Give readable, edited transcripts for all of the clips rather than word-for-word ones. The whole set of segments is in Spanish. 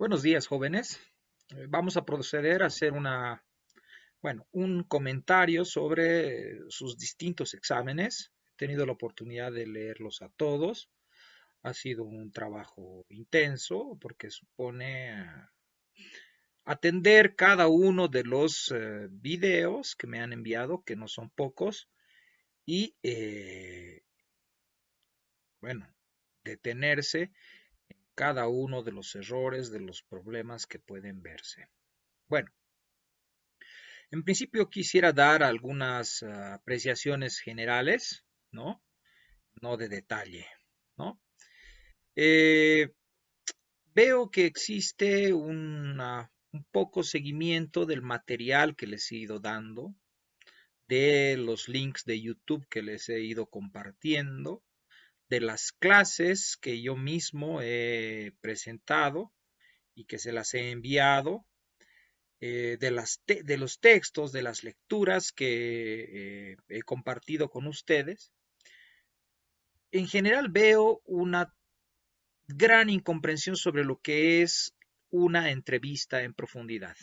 Buenos días, jóvenes. Vamos a proceder a hacer un comentario sobre sus distintos exámenes. He tenido la oportunidad de leerlos a todos. Ha sido un trabajo intenso porque supone atender cada uno de los videos que me han enviado, que no son pocos, y, bueno, detenerse en cada uno de los errores, de los problemas que pueden verse. Bueno, en principio quisiera dar algunas apreciaciones generales, ¿no? No de detalle, ¿no? Eh, Veo que existe un poco seguimiento del material que les he ido dando, de los links de YouTube que les he ido compartiendo, de las clases que yo mismo he presentado y que se las he enviado, de los textos, de las lecturas que he compartido con ustedes. En general veo una gran incomprensión sobre lo que es una entrevista en profundidad.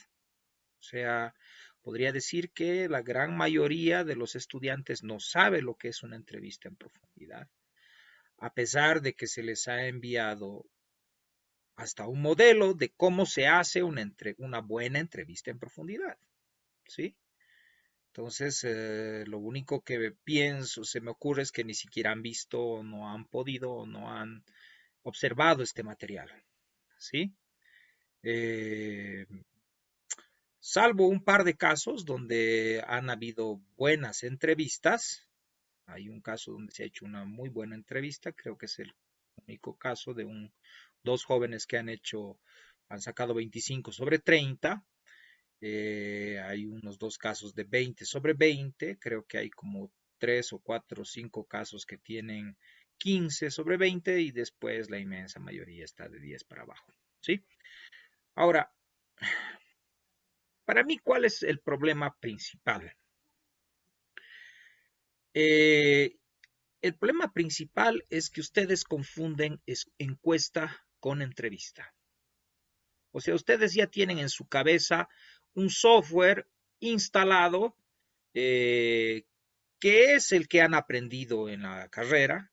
O sea, podría decir que la gran mayoría de los estudiantes no sabe lo que es una entrevista en profundidad, a pesar de que se les ha enviado hasta un modelo de cómo se hace una buena entrevista en profundidad, ¿sí? Entonces, lo único que pienso, se me ocurre es que ni siquiera han visto, no han podido, no han observado este material, ¿sí? Eh, Salvo un par de casos donde han habido buenas entrevistas. Hay un caso donde se ha hecho una muy buena entrevista, creo que es el único caso de dos jóvenes que han sacado 25 sobre 30. Hay unos dos casos de 20 sobre 20. Creo que hay como tres o cuatro o cinco casos que tienen 15 sobre 20 y después la inmensa mayoría está de 10 para abajo. ¿Sí? Ahora, para mí, ¿cuál es el problema principal? Eh, el problema principal es que ustedes confunden encuesta con entrevista. O sea, ustedes ya tienen en su cabeza un software instalado eh, que es el que han aprendido en la carrera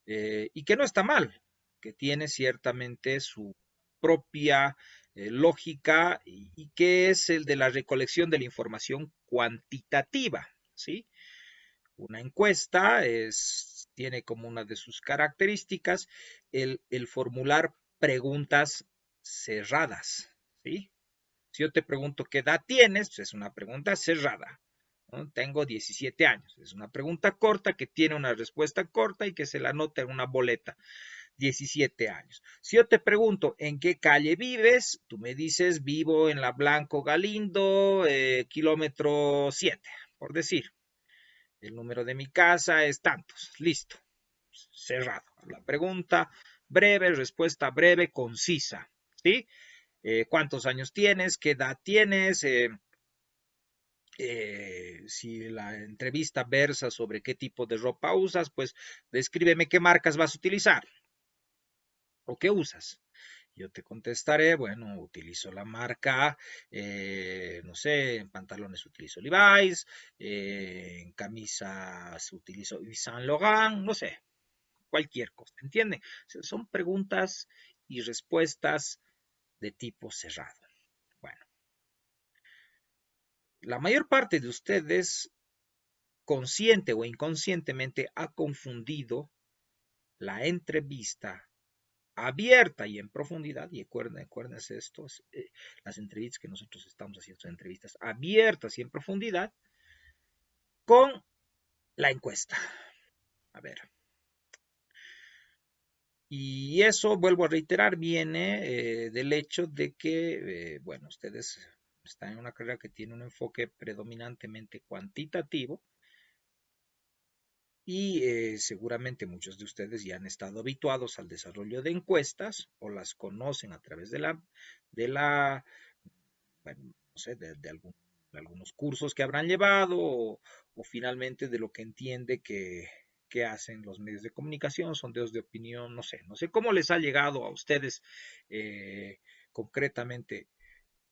y que no está mal, que tiene ciertamente su propia lógica y que es el de la recolección de la información cuantitativa, ¿sí? Una encuesta tiene como una de sus características el formular preguntas cerradas, ¿sí? Si yo te pregunto qué edad tienes, pues es una pregunta cerrada. ¿No? Tengo 17 años. Es una pregunta corta que tiene una respuesta corta y que se la anota en una boleta. 17 años. Si yo te pregunto en qué calle vives, tú me dices vivo en la Blanco Galindo, kilómetro 7, por decir. El número de mi casa es tantos. Listo. Cerrado. La pregunta breve, respuesta breve, concisa. ¿Sí? ¿Cuántos años tienes? ¿Qué edad tienes? Si la entrevista versa sobre qué tipo de ropa usas, pues descríbeme qué marcas vas a utilizar o qué usas. Yo te contestaré, bueno, utilizo la marca, no sé, en pantalones utilizo Levi's, en camisas utilizo Yves Saint Laurent, no sé, cualquier cosa, ¿entienden? O sea, son preguntas y respuestas de tipo cerrado. Bueno, la mayor parte de ustedes, consciente o inconscientemente, ha confundido la entrevista abierta y en profundidad, y acuérdense esto, las entrevistas que nosotros estamos haciendo son entrevistas abiertas y en profundidad, con la encuesta. A ver. Y eso, vuelvo a reiterar, viene del hecho de que, bueno, ustedes están en una carrera que tiene un enfoque predominantemente cuantitativo y seguramente muchos de ustedes ya han estado habituados al desarrollo de encuestas o las conocen a través de la bueno, no sé, de algunos cursos que habrán llevado o finalmente de lo que entiende que hacen los medios de comunicación, sondeos de opinión, no sé cómo les ha llegado a ustedes, eh, concretamente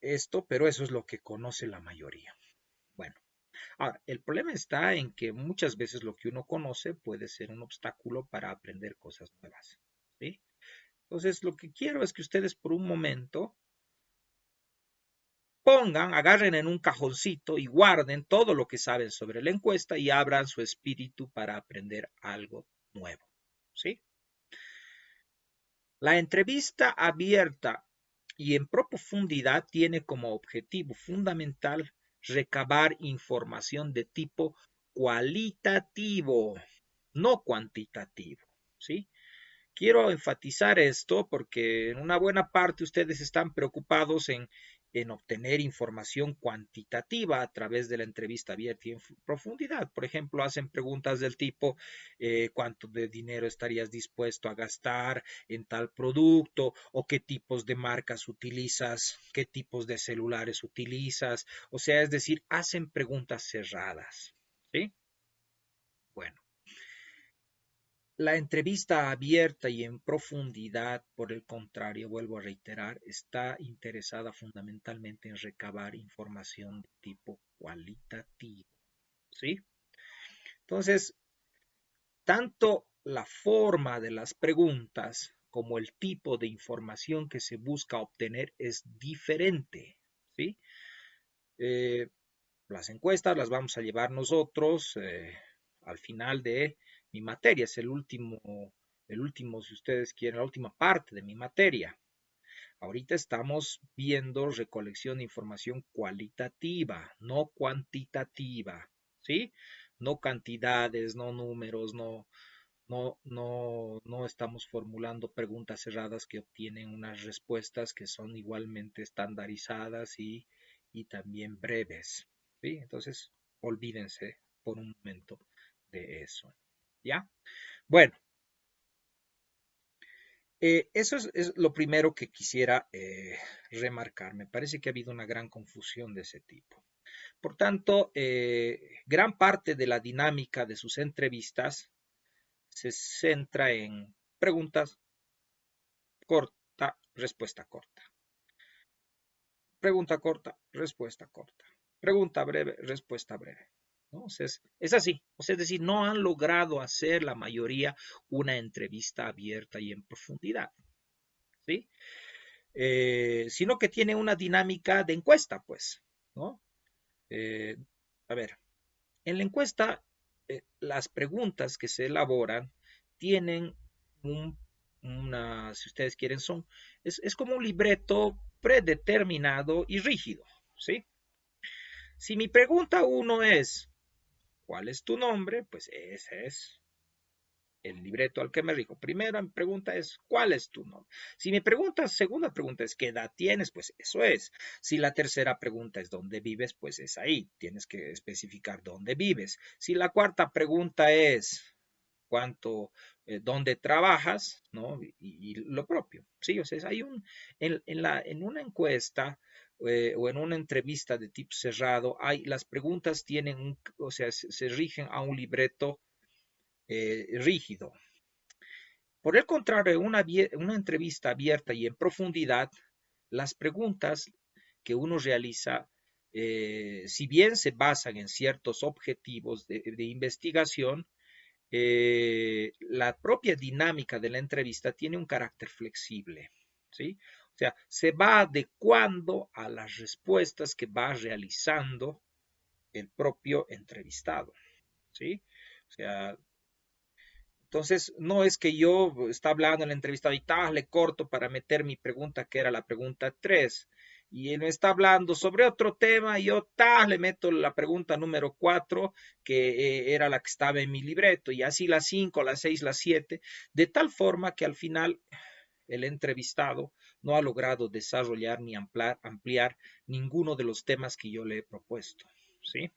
esto, pero eso es lo que conoce la mayoría. Bueno, ahora, el problema está en que muchas veces lo que uno conoce puede ser un obstáculo para aprender cosas nuevas, ¿sí? Entonces, lo que quiero es que ustedes por un momento pongan, agarren en un cajoncito y guarden todo lo que saben sobre la encuesta y abran su espíritu para aprender algo nuevo, ¿sí? La entrevista abierta y en profundidad tiene como objetivo fundamental recabar información de tipo cualitativo, no cuantitativo, ¿sí? Quiero enfatizar esto porque en una buena parte ustedes están preocupados en obtener información cuantitativa a través de la entrevista abierta y en profundidad. Por ejemplo, hacen preguntas del tipo, ¿cuánto de dinero estarías dispuesto a gastar en tal producto? ¿O qué tipos de marcas utilizas? ¿Qué tipos de celulares utilizas? O sea, es decir, hacen preguntas cerradas. ¿Sí? Bueno. La entrevista abierta y en profundidad, por el contrario, vuelvo a reiterar, está interesada fundamentalmente en recabar información de tipo cualitativo, ¿sí? Entonces, tanto la forma de las preguntas como el tipo de información que se busca obtener es diferente, ¿sí? Eh, las encuestas las vamos a llevar nosotros al final de mi materia, es el último, si ustedes quieren, la última parte de mi materia. Ahorita estamos viendo recolección de información cualitativa, no cuantitativa, ¿sí? No cantidades, no números, no estamos formulando preguntas cerradas que obtienen unas respuestas que son igualmente estandarizadas y también breves. ¿Sí? Entonces, olvídense por un momento de eso. ¿Ya? Bueno, eso es lo primero que quisiera remarcar. Me parece que ha habido una gran confusión de ese tipo. Por tanto, gran parte de la dinámica de sus entrevistas se centra en preguntas corta, respuesta corta. Pregunta corta, respuesta corta. Pregunta breve, respuesta breve. ¿No? O sea, es así. O sea, es decir, no han logrado hacer la mayoría una entrevista abierta y en profundidad. ¿Sí? Sino que tiene una dinámica de encuesta, pues. ¿No? Eh, a ver, en la encuesta, las preguntas que se elaboran tienen un, si ustedes quieren, es como un libreto predeterminado y rígido, ¿sí? Si mi pregunta uno es, ¿cuál es tu nombre? Pues ese es el libreto al que me rijo. Primera pregunta es, ¿cuál es tu nombre? Si mi segunda pregunta es, ¿qué edad tienes? Pues eso es. Si la tercera pregunta es, ¿dónde vives? Pues es ahí. Tienes que especificar dónde vives. Si la cuarta pregunta es, dónde trabajas, ¿no? Y lo propio, ¿sí? O sea, hay en una encuesta o en una entrevista de tipo cerrado, las preguntas tienen, o sea, se rigen a un libreto rígido. Por el contrario, una entrevista abierta y en profundidad, las preguntas que uno realiza, si bien se basan en ciertos objetivos de investigación, la propia dinámica de la entrevista tiene un carácter flexible, ¿sí? O sea, se va adecuando a las respuestas que va realizando el propio entrevistado, ¿sí? O sea, entonces, no es que yo está hablando en la entrevista y le corto para meter mi pregunta, que era la pregunta 3, y él me está hablando sobre otro tema, y yo le meto la pregunta número 4, que era la que estaba en mi libreto, y así la 5, la 6, la 7, de tal forma que al final el entrevistado no ha logrado desarrollar ni ampliar ninguno de los temas que yo le he propuesto, ¿sí?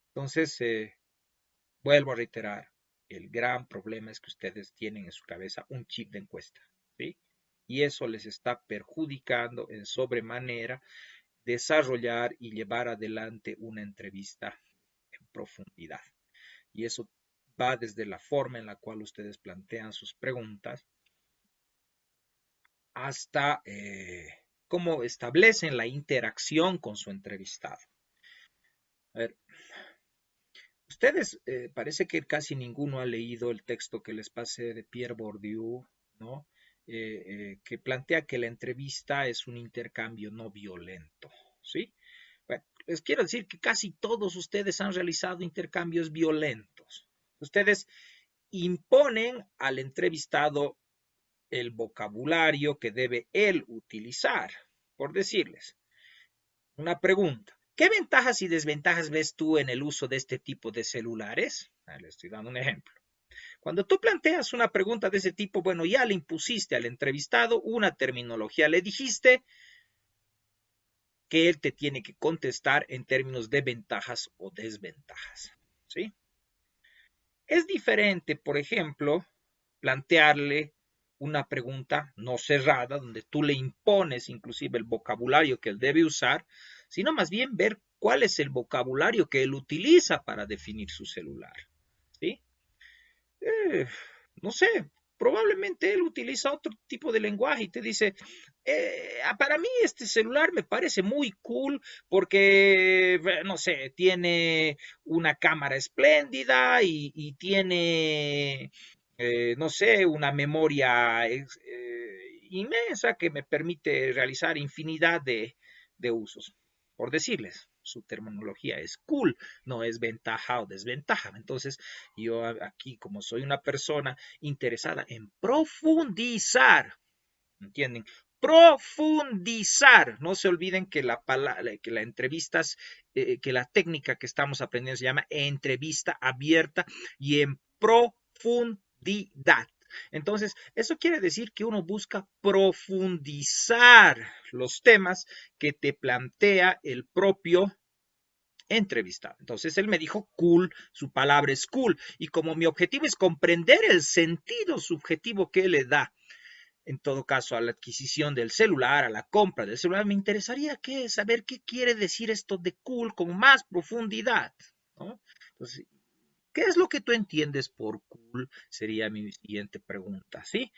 Entonces, vuelvo a reiterar, el gran problema es que ustedes tienen en su cabeza un chip de encuesta, ¿sí? Y eso les está perjudicando en sobremanera desarrollar y llevar adelante una entrevista en profundidad. Y eso va desde la forma en la cual ustedes plantean sus preguntas hasta cómo establecen la interacción con su entrevistado. A ver, ustedes parece que casi ninguno ha leído el texto que les pasé de Pierre Bourdieu, ¿no? Que plantea que la entrevista es un intercambio no violento, ¿sí? Bueno, les quiero decir que casi todos ustedes han realizado intercambios violentos. Ustedes imponen al entrevistado el vocabulario que debe él utilizar. Por decirles, una pregunta. ¿Qué ventajas y desventajas ves tú en el uso de este tipo de celulares? Le estoy dando un ejemplo. Cuando tú planteas una pregunta de ese tipo, bueno, ya le impusiste al entrevistado una terminología, le dijiste que él te tiene que contestar en términos de ventajas o desventajas, ¿sí? Es diferente, por ejemplo, plantearle una pregunta no cerrada, donde tú le impones inclusive el vocabulario que él debe usar, sino más bien ver cuál es el vocabulario que él utiliza para definir su celular, ¿sí? Eh, no sé, probablemente él utiliza otro tipo de lenguaje y te dice, para mí este celular me parece muy cool porque, no sé, tiene una cámara espléndida y tiene, no sé, una memoria inmensa que me permite realizar infinidad de usos, por decirles. Su terminología es cool, no es ventaja o desventaja. Entonces, yo aquí, como soy una persona interesada en profundizar, ¿entienden? Profundizar. No se olviden que la palabra, que la entrevistas, que la técnica que estamos aprendiendo se llama entrevista abierta y en profundidad. Entonces, eso quiere decir que uno busca profundizar los temas que te plantea el propio entrevistado. Entonces él me dijo cool, su palabra es cool, y como mi objetivo es comprender el sentido subjetivo que él le da, en todo caso, a la adquisición del celular, a la compra del celular, me interesaría saber qué quiere decir esto de cool con más profundidad, ¿no? Entonces, ¿qué es lo que tú entiendes por cool? Sería mi siguiente pregunta, ¿sí?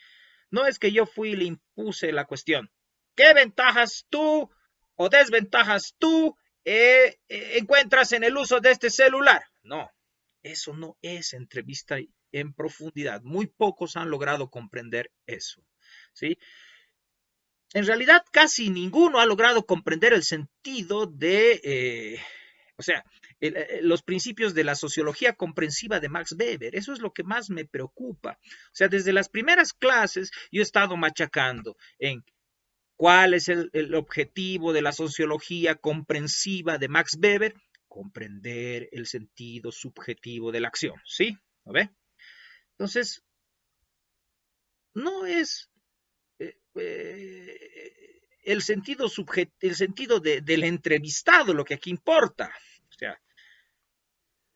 No es que yo fui y le impuse la cuestión. ¿Qué ventajas tú o desventajas tú encuentras en el uso de este celular? No, eso no es entrevista en profundidad. Muy pocos han logrado comprender eso, ¿sí? En realidad, casi ninguno ha logrado comprender el sentido o sea, los principios de la sociología comprensiva de Max Weber. Eso es lo que más me preocupa. O sea, desde las primeras clases yo he estado machacando en cuál es el objetivo de la sociología comprensiva de Max Weber, comprender el sentido subjetivo de la acción, ¿sí? ¿Lo ve? Entonces, no es el sentido del entrevistado lo que aquí importa. O sea,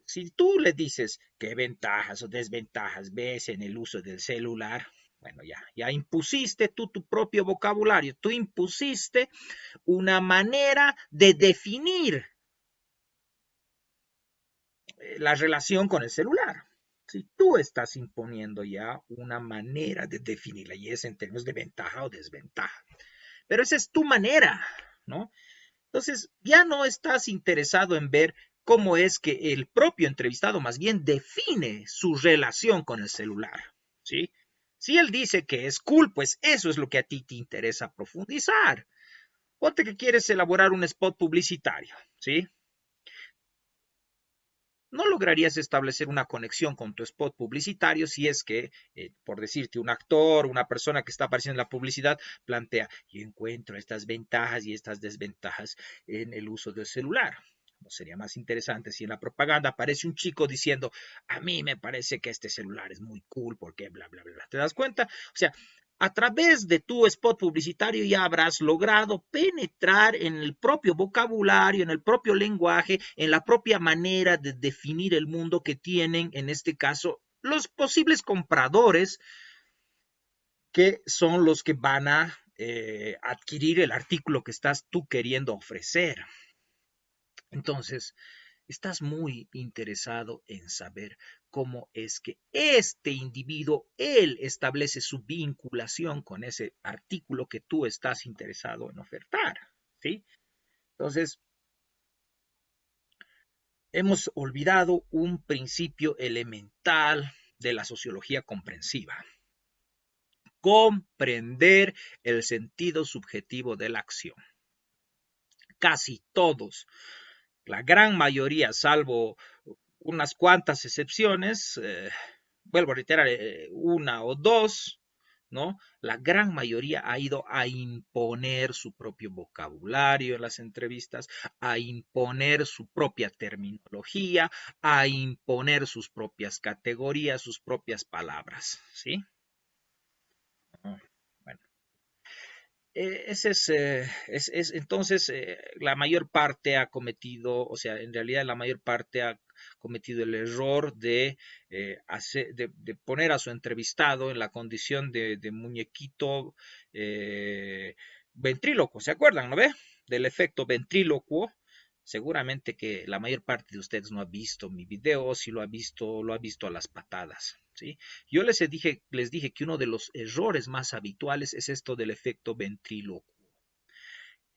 si tú le dices qué ventajas o desventajas ves en el uso del celular, bueno, ya impusiste tú tu propio vocabulario, tú impusiste una manera de definir la relación con el celular. Si tú estás imponiendo ya una manera de definirla y es en términos de ventaja o desventaja. Pero esa es tu manera, ¿no? Entonces, ya no estás interesado en ver cómo es que el propio entrevistado más bien define su relación con el celular, ¿sí? Si él dice que es cool, pues eso es lo que a ti te interesa profundizar. Ponte que quieres elaborar un spot publicitario, ¿sí? No lograrías establecer una conexión con tu spot publicitario si es que, por decirte, un actor, una persona que está apareciendo en la publicidad, plantea, yo encuentro estas ventajas y estas desventajas en el uso del celular. ¿No sería más interesante si en la propaganda aparece un chico diciendo, a mí me parece que este celular es muy cool porque bla, bla, bla, bla? ¿Te das cuenta? O sea, a través de tu spot publicitario ya habrás logrado penetrar en el propio vocabulario, en el propio lenguaje, en la propia manera de definir el mundo que tienen, en este caso, los posibles compradores que son los que van a adquirir el artículo que estás tú queriendo ofrecer. Entonces, estás muy interesado en saber cómo es que este individuo, él establece su vinculación con ese artículo que tú estás interesado en ofertar, ¿sí? Entonces, hemos olvidado un principio elemental de la sociología comprensiva: comprender el sentido subjetivo de la acción. Casi todos, la gran mayoría, salvo unas cuantas excepciones, vuelvo a reiterar, una o dos, ¿no? La gran mayoría ha ido a imponer su propio vocabulario en las entrevistas, a imponer su propia terminología, a imponer sus propias categorías, sus propias palabras, ¿sí? Bueno, ese entonces la mayor parte ha cometido, o sea, en realidad la mayor parte ha cometido el error de poner a su entrevistado en la condición de muñequito ventríloco, ¿se acuerdan, no ve? Del efecto ventrílocuo. Seguramente que la mayor parte de ustedes no ha visto mi video, o si lo ha visto a las patadas, ¿sí? Yo les dije que uno de los errores más habituales es esto del efecto ventríloco.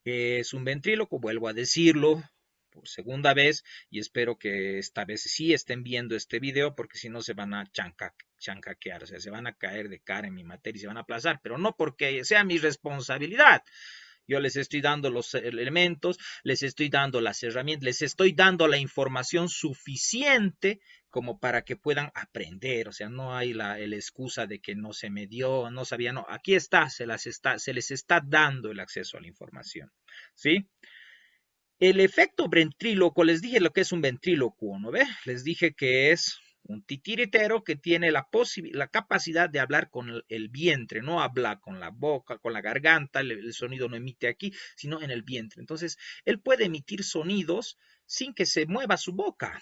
Es un ventríloco, vuelvo a decirlo por segunda vez, y espero que esta vez sí estén viendo este video, porque si no se van a chancaquear, o sea, se van a caer de cara en mi materia y se van a aplazar, pero no porque sea mi responsabilidad. Yo les estoy dando los elementos, les estoy dando las herramientas, les estoy dando la información suficiente como para que puedan aprender. O sea, no hay la excusa de que no se me dio, no sabía, no. Aquí está, se les está dando el acceso a la información. ¿Sí? El efecto ventríloco, les dije lo que es un ventrílocuo, ¿no ve? Les dije que es un titiritero que tiene la capacidad de hablar con el vientre, no habla con la boca, con la garganta, el sonido no emite aquí, sino en el vientre. Entonces, él puede emitir sonidos sin que se mueva su boca.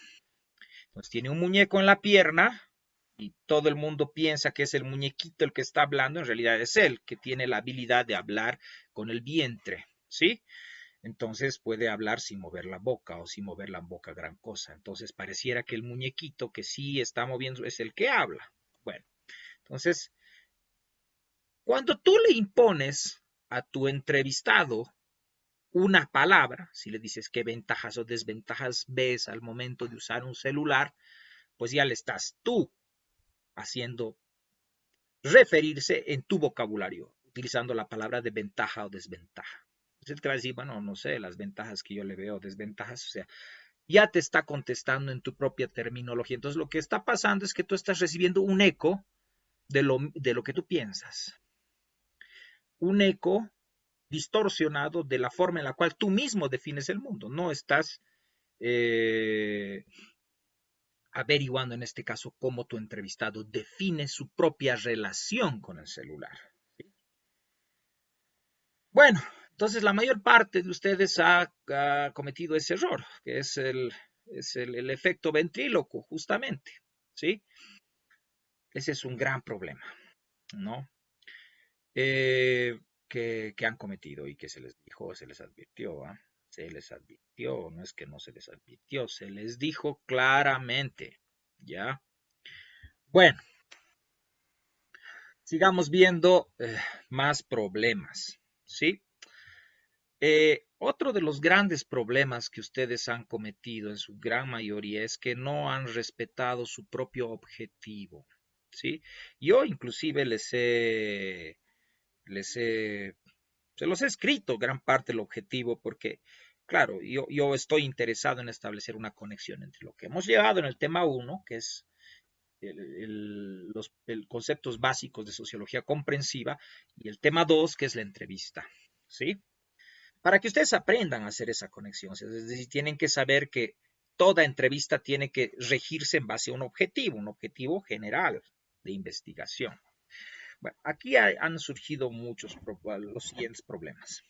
Entonces, tiene un muñeco en la pierna y todo el mundo piensa que es el muñequito el que está hablando, en realidad es él que tiene la habilidad de hablar con el vientre, ¿sí? Entonces puede hablar sin mover la boca o sin mover la boca gran cosa. Entonces pareciera que el muñequito que sí está moviendo es el que habla. Bueno, entonces cuando tú le impones a tu entrevistado una palabra, si le dices qué ventajas o desventajas ves al momento de usar un celular, pues ya le estás tú haciendo referirse en tu vocabulario, utilizando la palabra de ventaja o desventaja. Entonces él te va a decir, bueno, no sé, las ventajas que yo le veo, desventajas, o sea, ya te está contestando en tu propia terminología. Entonces lo que está pasando es que tú estás recibiendo un eco de lo que tú piensas, un eco distorsionado de la forma en la cual tú mismo defines el mundo. No estás averiguando en este caso cómo tu entrevistado define su propia relación con el celular. ¿Sí? Bueno, entonces la mayor parte de ustedes ha cometido ese error, que es el efecto ventríloco, justamente. ¿Sí? Ese es un gran problema, ¿no? Que han cometido y que se les dijo, se les advirtió, ¿ah? Se les advirtió, no es que no se les advirtió, se les dijo claramente, ¿ya? Bueno, sigamos viendo más problemas, ¿sí? Otro de los grandes problemas que ustedes han cometido en su gran mayoría es que no han respetado su propio objetivo, ¿sí? Yo inclusive les he, se los he escrito gran parte del objetivo porque, claro, yo estoy interesado en establecer una conexión entre lo que hemos llevado en el tema uno, que es los conceptos básicos de sociología comprensiva, y el tema 2, que es la entrevista, ¿sí? Para que ustedes aprendan a hacer esa conexión, es decir, tienen que saber que toda entrevista tiene que regirse en base a un objetivo general de investigación. Bueno, aquí han surgido los siguientes problemas.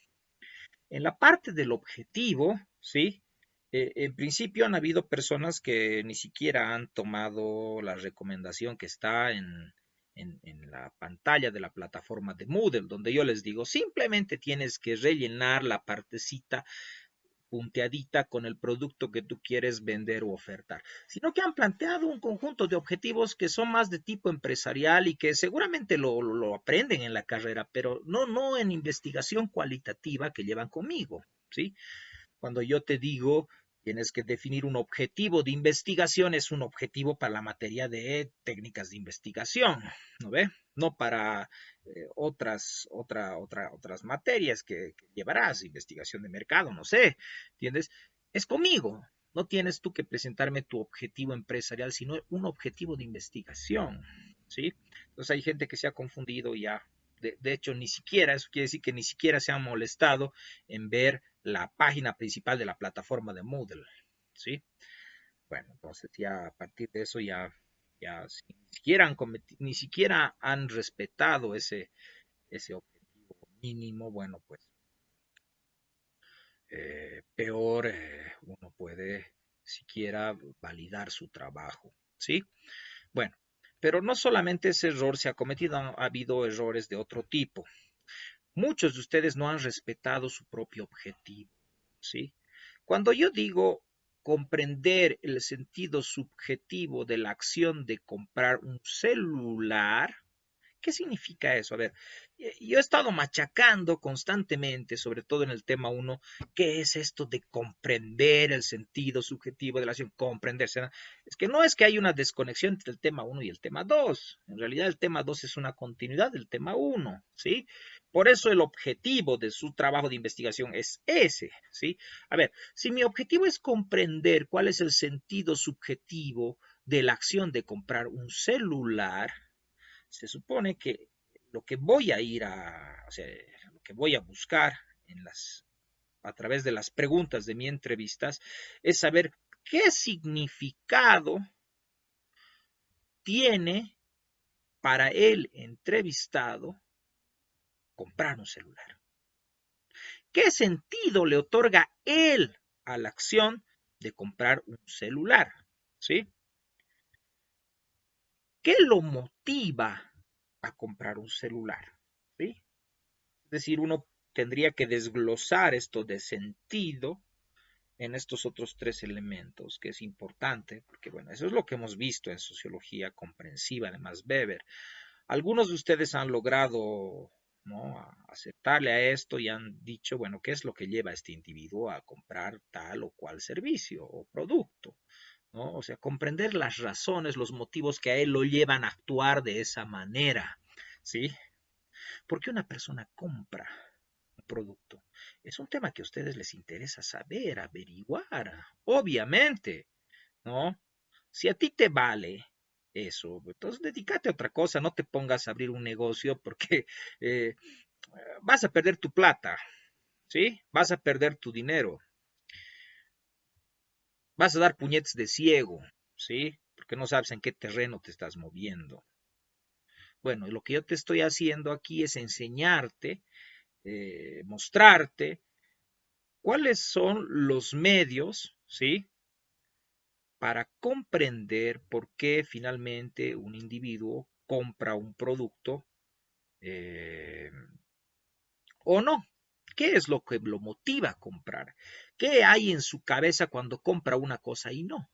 En la parte del objetivo, ¿sí? En principio han habido personas que ni siquiera han tomado la recomendación que está en la pantalla de la plataforma de Moodle, donde yo les digo, simplemente tienes que rellenar la partecita punteadita con el producto que tú quieres vender o ofertar, sino que han planteado un conjunto de objetivos que son más de tipo empresarial y que seguramente lo aprenden en la carrera, pero no en investigación cualitativa que llevan conmigo, ¿sí? Cuando yo te digo, tienes que definir un objetivo de investigación, es un objetivo para la materia de técnicas de investigación, ¿no ve? No para otras materias que llevarás, investigación de mercado, no sé, ¿entiendes? Es conmigo. No tienes tú que presentarme tu objetivo empresarial, sino un objetivo de investigación, ¿sí? Entonces hay gente que se ha confundido ya. De hecho, ni siquiera, eso quiere decir que ni siquiera se han molestado en ver la página principal de la plataforma de Moodle, ¿sí? Bueno, entonces ya a partir de eso ya ni siquiera han respetado ese objetivo mínimo, bueno, pues peor uno puede siquiera validar su trabajo, ¿sí? Bueno, pero no solamente ese error se ha cometido, ha habido errores de otro tipo. Muchos de ustedes no han respetado su propio objetivo, ¿sí? Cuando yo digo comprender el sentido subjetivo de la acción de comprar un celular, ¿qué significa eso? A ver, yo he estado machacando constantemente, sobre todo en el tema uno, ¿qué es esto de comprender el sentido subjetivo de la acción? Comprenderse, ¿no? Es que no es que hay una desconexión entre el tema uno y el tema 2. En realidad el tema 2 es una continuidad del tema uno, ¿sí? Por eso el objetivo de su trabajo de investigación es ese, ¿sí? A ver, si mi objetivo es comprender cuál es el sentido subjetivo de la acción de comprar un celular, se supone que lo que voy a ir a, o sea, lo que voy a buscar a través de las preguntas de mi entrevistas es saber qué significado tiene para el entrevistado comprar un celular. ¿Qué sentido le otorga él a la acción de comprar un celular? ¿Sí? ¿Qué lo motiva a comprar un celular? ¿Sí? Es decir, uno tendría que desglosar esto de sentido en estos otros tres elementos, que es importante, porque bueno, eso es lo que hemos visto en sociología comprensiva de Max Weber. Algunos de ustedes han logrado, ¿no?, aceptarle a esto y han dicho, bueno, ¿qué es lo que lleva a este individuo a comprar tal o cual servicio o producto? ¿No? O sea, comprender las razones, los motivos que a él lo llevan a actuar de esa manera, ¿sí? ¿Por qué una persona compra un producto? Es un tema que a ustedes les interesa saber, averiguar, obviamente, ¿no? Si a ti te vale eso, entonces dedícate a otra cosa, no te pongas a abrir un negocio porque eh, vas a perder tu plata, ¿sí? Vas a perder tu dinero, vas a dar puñetes de ciego, ¿sí? Porque no sabes en qué terreno te estás moviendo. Bueno, lo que yo te estoy haciendo aquí es enseñarte, mostrarte cuáles son los medios, ¿sí?, para comprender por qué finalmente un individuo compra un producto eh, o no. ¿Qué es lo que lo motiva a comprar? ¿Qué hay en su cabeza cuando compra una cosa y no?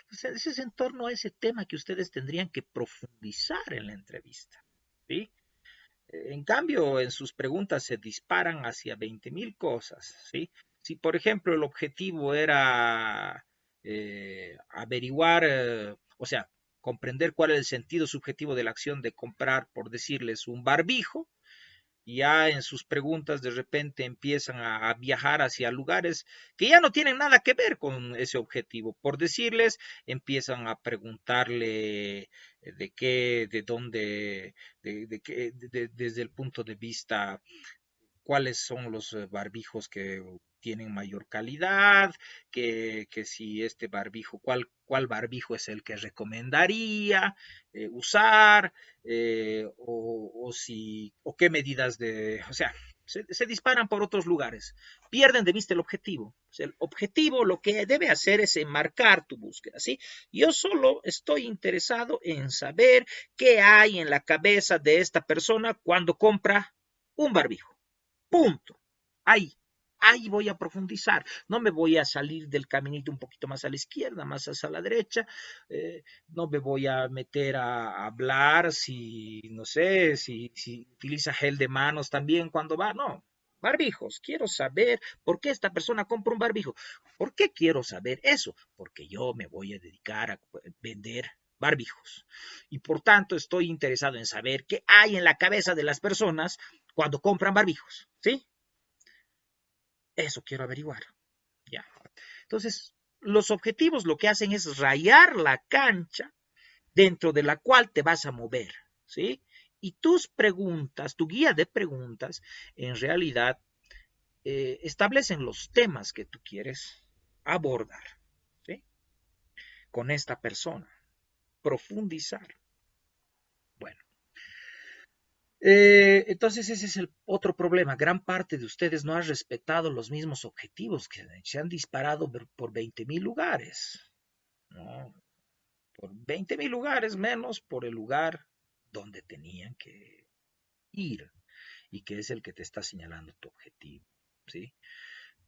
Entonces, ese es en torno a ese tema que ustedes tendrían que profundizar en la entrevista, ¿sí? En cambio, en sus preguntas se disparan hacia 20.000 cosas, ¿sí? Si, por ejemplo, el objetivo era averiguar, o sea, comprender cuál es el sentido subjetivo de la acción de comprar, por decirles, un barbijo, y ya en sus preguntas de repente empiezan a viajar hacia lugares que ya no tienen nada que ver con ese objetivo. Por decirles, empiezan a preguntarle de qué, de dónde, de qué, desde el punto de vista cuáles son los barbijos que tienen mayor calidad, que si este barbijo, cuál barbijo es el que recomendaría usar, o qué medidas o sea, se disparan por otros lugares, pierden de vista el objetivo. O sea, el objetivo lo que debe hacer es enmarcar tu búsqueda, ¿sí? Yo solo estoy interesado en saber qué hay en la cabeza de esta persona cuando compra un barbijo. Punto. Ahí. ahí voy a profundizar. No me voy a salir del caminito un poquito más a la izquierda, más hacia la derecha. No me voy a meter a hablar si, no sé, si utiliza gel de manos también cuando va. No, barbijos. Quiero saber por qué esta persona compra un barbijo. ¿Por qué quiero saber eso? Porque yo me voy a dedicar a vender barbijos. Y por tanto estoy interesado en saber qué hay en la cabeza de las personas cuando compran barbijos. ¿Sí? Eso quiero averiguar. Ya. Entonces, los objetivos lo que hacen es rayar la cancha dentro de la cual te vas a mover, ¿sí? Y tus preguntas, tu guía de preguntas, en realidad establecen los temas que tú quieres abordar, ¿sí? Con esta persona, profundizar. Bueno, entonces ese es el otro problema. Gran parte de ustedes no ha respetado los mismos objetivos que se han disparado por 20.000 lugares, ¿no? Por 20.000 lugares menos por el lugar donde tenían que ir y que es el que te está señalando tu objetivo, ¿sí?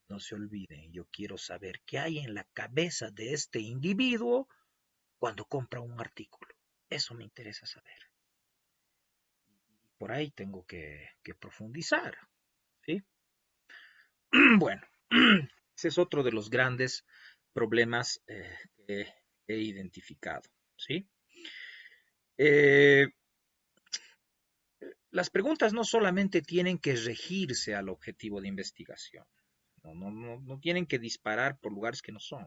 No se olviden, yo quiero saber qué hay en la cabeza de este individuo cuando compra un artículo. Eso me interesa saber. Por ahí tengo que profundizar, ¿sí? Bueno, ese es otro de los grandes problemas que he identificado, ¿sí? Eh, las preguntas no solamente tienen que regirse al objetivo de investigación, no tienen que disparar por lugares que no son.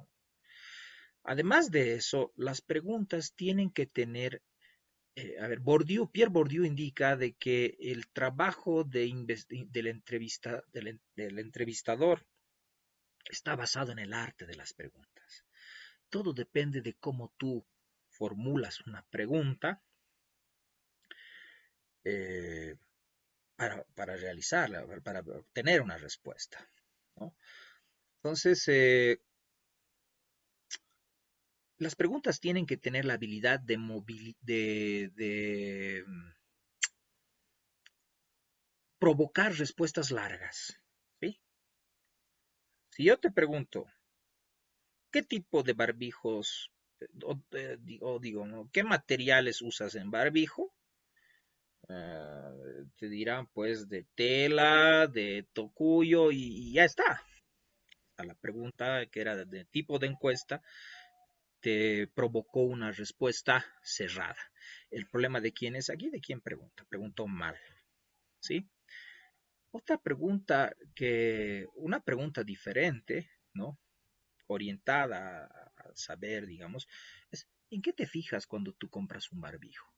Además de eso, las preguntas tienen que tener, a ver, Pierre Bourdieu indica de que el trabajo del entrevistador está basado en el arte de las preguntas. Todo depende de cómo tú formulas una pregunta eh, para realizarla, para obtener una respuesta, ¿no? Entonces, las preguntas tienen que tener la habilidad de provocar respuestas largas, ¿sí? Si yo te pregunto, ¿qué tipo de barbijos, o digo, ¿no? ¿Qué materiales usas en barbijo? Te dirán, pues, de tela, de tocuyo, y ya está. A la pregunta que era de tipo de encuesta, te provocó una respuesta cerrada. El problema de quién es aquí, de quién pregunta. Preguntó mal, ¿sí? Otra pregunta una pregunta diferente, ¿no? Orientada a saber, digamos, es ¿en qué te fijas cuando tú compras un barbijo?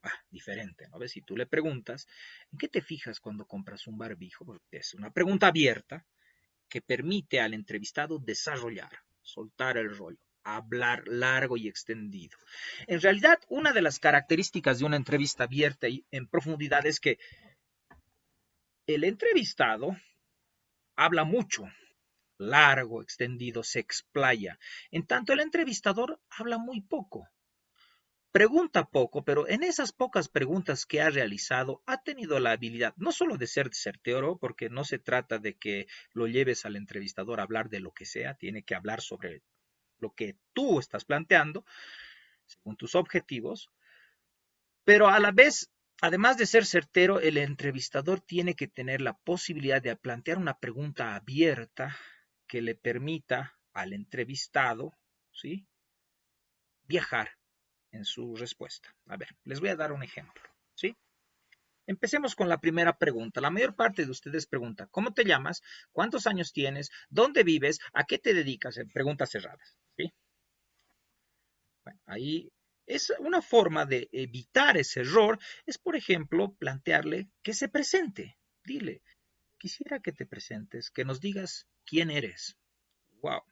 Ah, diferente, ¿no ves? Si tú le preguntas, ¿en qué te fijas cuando compras un barbijo? Porque es una pregunta abierta que permite al entrevistado desarrollar, soltar el rollo, hablar largo y extendido. En realidad, una de las características de una entrevista abierta y en profundidad es que el entrevistado habla mucho, largo, extendido, se explaya. En tanto, el entrevistador habla muy poco, pregunta poco, pero en esas pocas preguntas que ha realizado ha tenido la habilidad no solo de ser certero, porque no se trata de que lo lleves al entrevistador a hablar de lo que sea, tiene que hablar sobre lo que tú estás planteando, según tus objetivos, pero a la vez, además de ser certero, el entrevistador tiene que tener la posibilidad de plantear una pregunta abierta que le permita al entrevistado, ¿sí?, viajar en su respuesta. A ver, les voy a dar un ejemplo, ¿sí? Empecemos con la primera pregunta. La mayor parte de ustedes pregunta, ¿cómo te llamas? ¿Cuántos años tienes? ¿Dónde vives? ¿A qué te dedicas? Preguntas cerradas, ¿sí? Bueno, ahí es una forma de evitar ese error, es por ejemplo plantearle que se presente. Dile, quisiera que te presentes, que nos digas quién eres. Wow.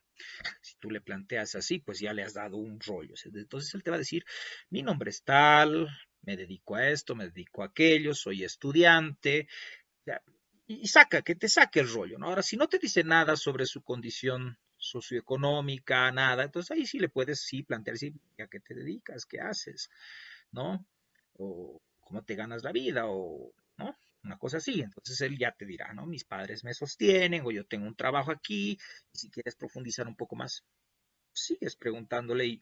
Si tú le planteas así, pues ya le has dado un rollo. Entonces él te va a decir, mi nombre es tal, me dedico a esto, me dedico a aquello, soy estudiante, y saca, que te saque el rollo, ¿no? Ahora, si no te dice nada sobre su condición socioeconómica, nada, entonces ahí sí le puedes sí plantear, sí, ¿a qué te dedicas? ¿Qué haces? ¿No? O cómo te ganas la vida, o, ¿no? una cosa así. Entonces él ya te dirá, ¿no? Mis padres me sostienen o yo tengo un trabajo aquí y si quieres profundizar un poco más, sigues preguntándole y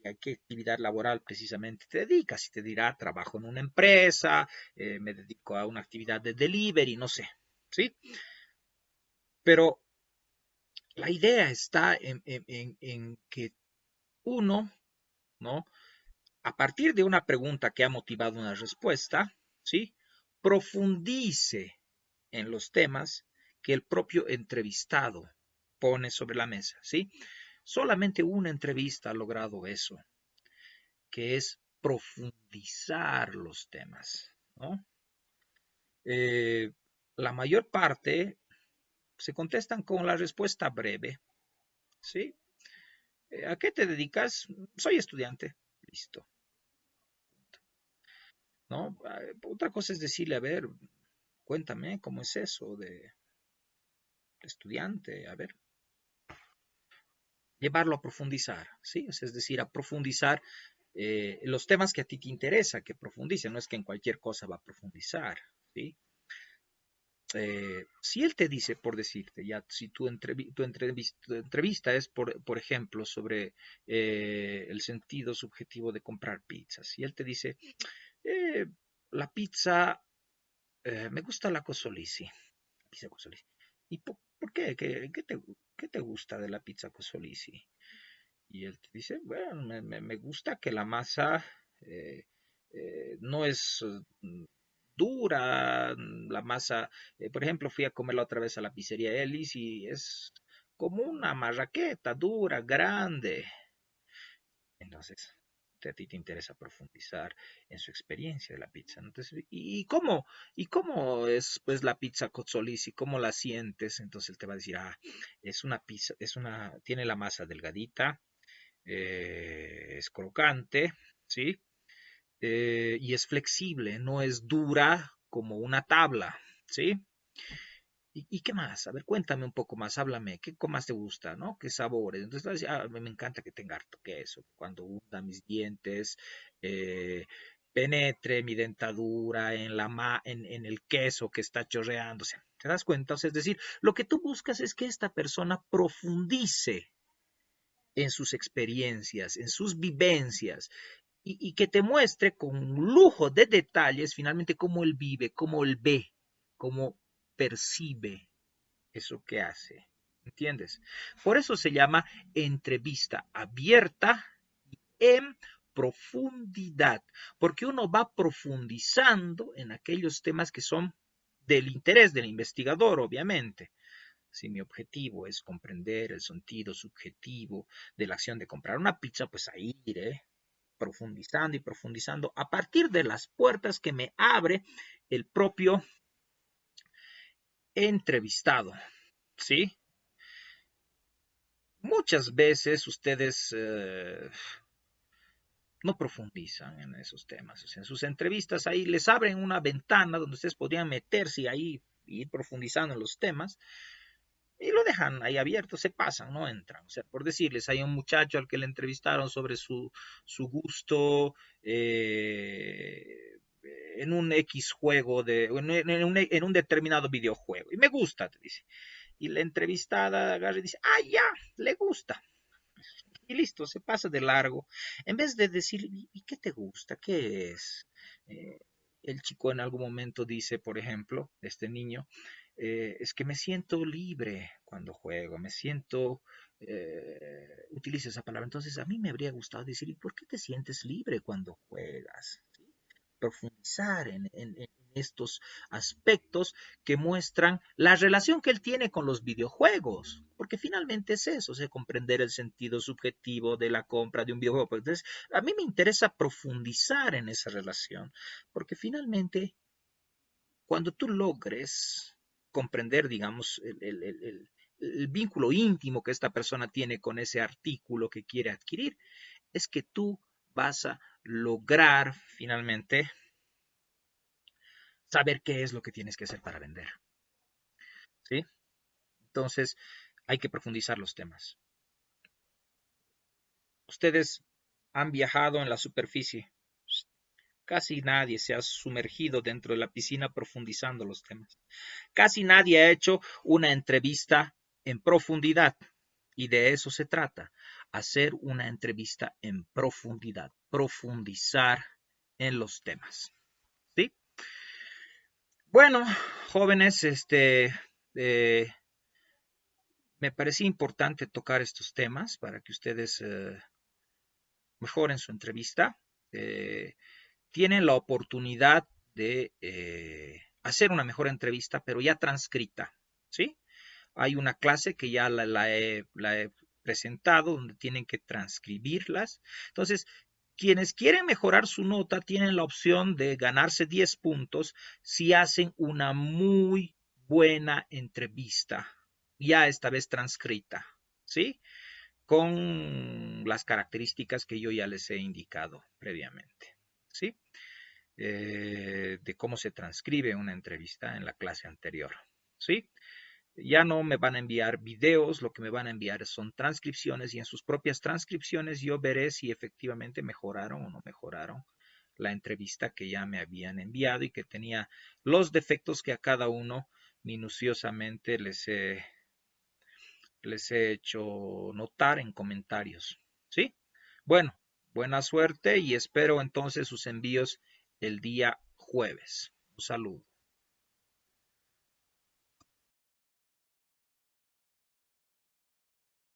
a qué actividad laboral precisamente te dedicas. Y te dirá, trabajo en una empresa, me dedico a una actividad de delivery, no sé, ¿sí? Pero la idea está en que uno, ¿no? A partir de una pregunta que ha motivado una respuesta, ¿sí? Profundice en los temas que el propio entrevistado pone sobre la mesa, ¿sí? Solamente una entrevista ha logrado eso, que es profundizar los temas, ¿no? Eh, la mayor parte se contestan con la respuesta breve, ¿sí? ¿A qué te dedicas? Soy estudiante. Listo, ¿no? Otra cosa es decirle, a ver, cuéntame cómo es eso de estudiante, a ver, llevarlo a profundizar, ¿sí? Es decir, a profundizar los temas que a ti te interesa que profundice, no es que en cualquier cosa va a profundizar, ¿sí? Si él te dice, por decirte, ya si tu entrevista es, por ejemplo, sobre el sentido subjetivo de comprar pizzas, si él te dice, eh, la pizza, me gusta la Cosolisi, pizza Cosolisi. ¿Y por qué? ¿Qué te gusta de la pizza Cosolisi? Y él te dice, bueno, me gusta que la masa eh, no es dura, la masa, por ejemplo, fui a comerla otra vez a la pizzería Ellis y es como una marraqueta dura, grande. Entonces, a ti te interesa profundizar en su experiencia de la pizza. Entonces, ¿y cómo es pues la pizza Cozzolisi? ¿Cómo la sientes? Entonces él te va a decir, es una pizza, tiene la masa delgadita, es crocante, ¿sí? Y es flexible, no es dura como una tabla, ¿sí? ¿Y qué más? A ver, cuéntame un poco más, háblame, ¿qué más te gusta, no? ¿Qué sabores? Entonces, me encanta que tenga harto queso, cuando hunda mis dientes, eh, penetre mi dentadura en el queso que está chorreando, o sea, ¿te das cuenta? O sea, es decir, lo que tú buscas es que esta persona profundice en sus experiencias, en sus vivencias, y que te muestre con lujo de detalles finalmente cómo él vive, cómo él ve, cómo percibe eso que hace. ¿Entiendes? Por eso se llama entrevista abierta en profundidad, porque uno va profundizando en aquellos temas que son del interés del investigador, obviamente. Si mi objetivo es comprender el sentido subjetivo de la acción de comprar una pizza, pues ahí iré profundizando y profundizando a partir de las puertas que me abre el propio entrevistado, ¿sí? Muchas veces ustedes no profundizan en esos temas. O sea, en sus entrevistas ahí les abren una ventana donde ustedes podrían meterse ahí y ir profundizando en los temas y lo dejan ahí abierto, se pasan, no entran. O sea, por decirles, hay un muchacho al que le entrevistaron sobre su gusto en un X juego, en un determinado videojuego. Y me gusta, te dice. Y la entrevistada agarra y dice, ya, le gusta. Y listo, se pasa de largo. En vez de decir, ¿y qué te gusta? ¿Qué es? Eh, el chico en algún momento dice, por ejemplo, este niño, es que me siento libre cuando juego, me siento, utiliza esa palabra. Entonces, a mí me habría gustado decir, ¿y por qué te sientes libre cuando juegas? ¿Sí? Profundizar en estos aspectos que muestran la relación que él tiene con los videojuegos, porque finalmente es eso, o sea, comprender el sentido subjetivo de la compra de un videojuego. Entonces, a mí me interesa profundizar en esa relación, porque finalmente, cuando tú logres comprender, digamos, el vínculo íntimo que esta persona tiene con ese artículo que quiere adquirir, es que tú vas a lograr finalmente saber qué es lo que tienes que hacer para vender, ¿sí? Entonces, hay que profundizar los temas. Ustedes han viajado en la superficie, Casi nadie se ha sumergido dentro de la piscina profundizando los temas. Casi nadie ha hecho una entrevista en profundidad. Y de eso se trata, hacer una entrevista en profundidad, profundizar en los temas. ¿Sí? Bueno, jóvenes, eh, me parecía importante tocar estos temas para que ustedes mejoren su entrevista. Eh, Tienen la oportunidad de hacer una mejor entrevista, pero ya transcrita, ¿sí? Hay una clase que ya la he presentado donde tienen que transcribirlas. Entonces, quienes quieren mejorar su nota tienen la opción de ganarse 10 puntos si hacen una muy buena entrevista, ya esta vez transcrita, ¿sí? Con las características que yo ya les he indicado previamente, ¿sí? De cómo se transcribe una entrevista en la clase anterior, ¿sí? Ya no me van a enviar videos, lo que me van a enviar son transcripciones y en sus propias transcripciones yo veré si efectivamente mejoraron o no mejoraron la entrevista que ya me habían enviado y que tenía los defectos que a cada uno minuciosamente les he hecho notar en comentarios. ¿Sí? Bueno, buena suerte y espero entonces sus envíos el día jueves. Un saludo.